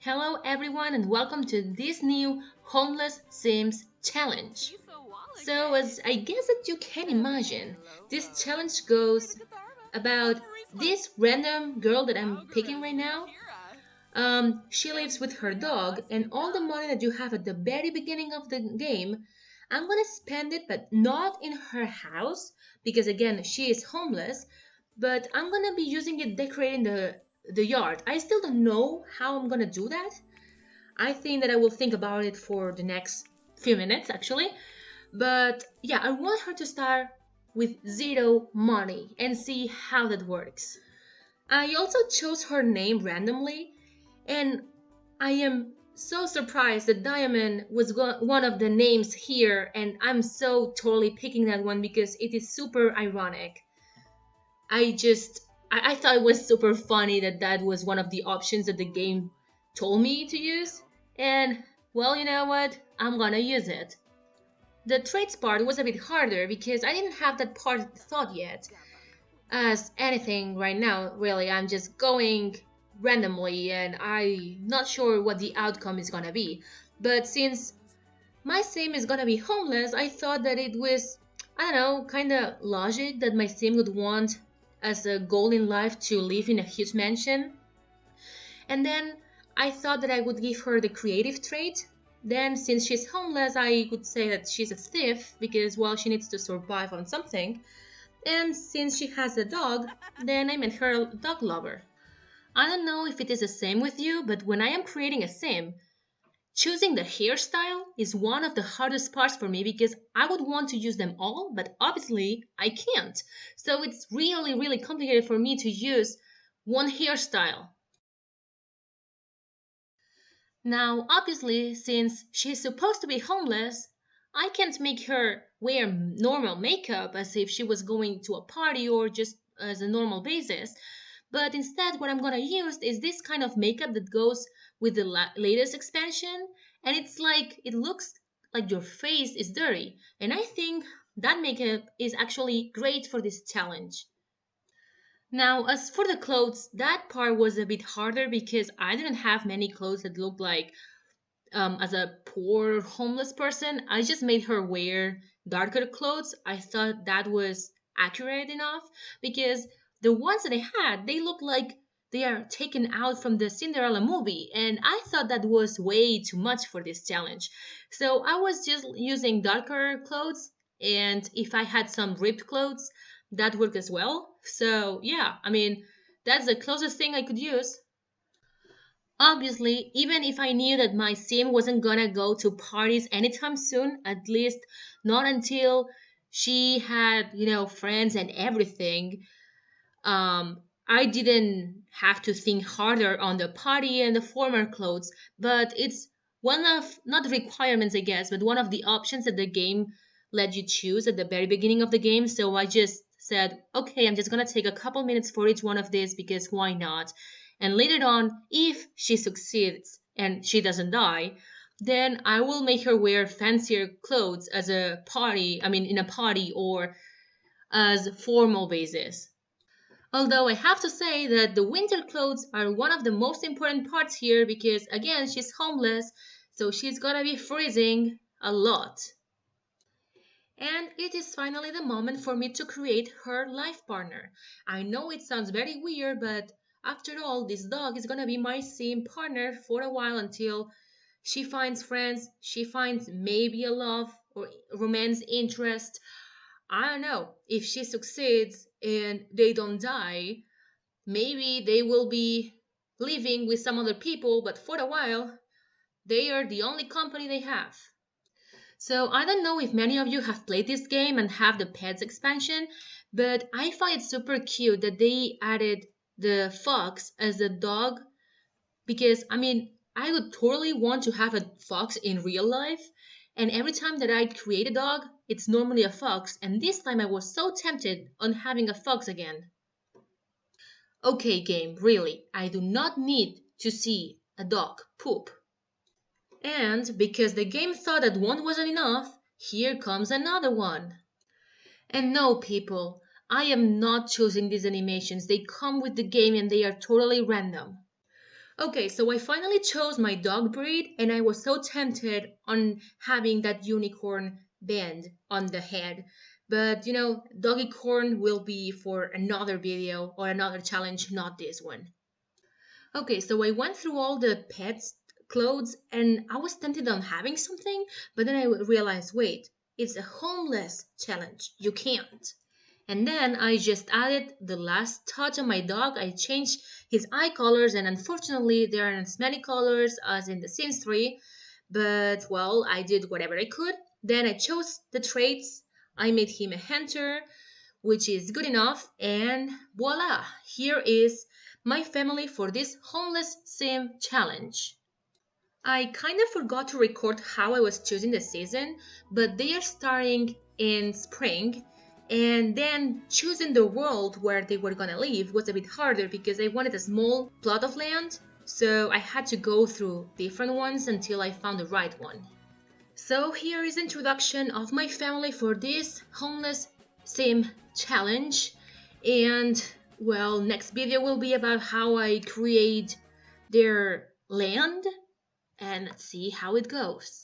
Hello everyone and welcome to this new Homeless Sims challenge. So as I guess that you can imagine, this challenge goes about this random girl that I'm picking right now. She lives with her dog and all the money that you have at the very beginning of the game, I'm gonna spend it but not in her house because again she is homeless, but I'm gonna be using it decorating the yard. I still don't know how I'm gonna do that. I think that I will think about it for the next few minutes actually. But yeah, I want her to start with zero money and see how that works. I also chose her name randomly, and I am so surprised that Diamond was one of the names here, and I'm so totally picking that one because it is super ironic. I just I thought it was super funny that that was one of the options that the game told me to use, and well, you know what? I'm gonna use it. The traits part was a bit harder because I didn't have that part thought yet. As anything right now, really, I'm just going randomly and I'm not sure what the outcome is gonna be. But since my sim is gonna be homeless, I thought that it was, I don't know, kinda logic that my sim would want as a goal in life to live in a huge mansion. And then I thought that I would give her the creative trait. Then, since she's homeless, I would say that she's a thief because, well, she needs to survive on something. And since she has a dog, then I made her a dog lover. I don't know if it is the same with you, but when I am creating a sim, choosing the hairstyle is one of the hardest parts for me because I would want to use them all, but obviously I can't. So it's really, really complicated for me to use one hairstyle. Now, obviously, since she's supposed to be homeless, I can't make her wear normal makeup as if she was going to a party or just as a normal basis. But instead, what I'm gonna use is this kind of makeup that goes with the latest expansion, and it's like it looks like your face is dirty. And I think that makeup is actually great for this challenge. Now, as for the clothes, that part was a bit harder because I didn't have many clothes that looked like as a poor homeless person, I just made her wear darker clothes. I thought that was accurate enough because the ones that I had, they look like they are taken out from the Cinderella movie, and I thought that was way too much for this challenge. So I was just using darker clothes, and if I had some ripped clothes, that worked as well. So yeah, I mean, that's the closest thing I could use. Obviously, even if I knew that my sim wasn't gonna go to parties anytime soon, at least not until she had, friends and everything, I didn't have to think harder on the party and the former clothes. But it's one of, not the requirements, I guess, but one of the options that the game let you choose at the very beginning of the game. So I just said, okay, I'm just gonna take a couple minutes for each one of these because why not? And later on, if she succeeds and she doesn't die, then I will make her wear fancier clothes as a party, I mean, in a party or as formal basis. Although I have to say that the winter clothes are one of the most important parts here because again, she's homeless, so she's gonna be freezing a lot. And it is finally the moment for me to create her life partner. I know it sounds very weird, but after all, this dog is gonna be my sim partner for a while until she finds friends, she finds maybe a love or romance interest. I don't know. If she succeeds and they don't die, maybe they will be living with some other people, but for a while, they are the only company they have. So I don't know if many of you have played this game and have the pets expansion, but I find it super cute that they added the fox as a dog because I mean, I would totally want to have a fox in real life. And every time that I create a dog, it's normally a fox. And this time I was so tempted on having a fox again. Okay, game, really, I do not need to see a dog poop. And because the game thought that one wasn't enough, here comes another one. And no, people, I am not choosing these animations. They come with the game and they are totally random. Okay, so I finally chose my dog breed, and I was so tempted on having that unicorn band on the head. But doggy corn will be for another video or another challenge, not this one. Okay, so I went through all the pets clothes and I was tempted on having something, but then I realized, wait, it's a homeless challenge. You can't. And then I just added the last touch on my dog. I changed his eye colors, and unfortunately, there aren't as many colors as in The Sims 3. But well, I did whatever I could. Then I chose the traits. I made him a hunter, which is good enough, and voila, here is my family for this homeless sim challenge. I kind of forgot to record how I was choosing the season, but they are starting in spring, and then choosing the world where they were gonna live was a bit harder because I wanted a small plot of land, so I had to go through different ones until I found the right one. So here is introduction of my family for this homeless sim challenge, and well, next video will be about how I create their land and see how it goes.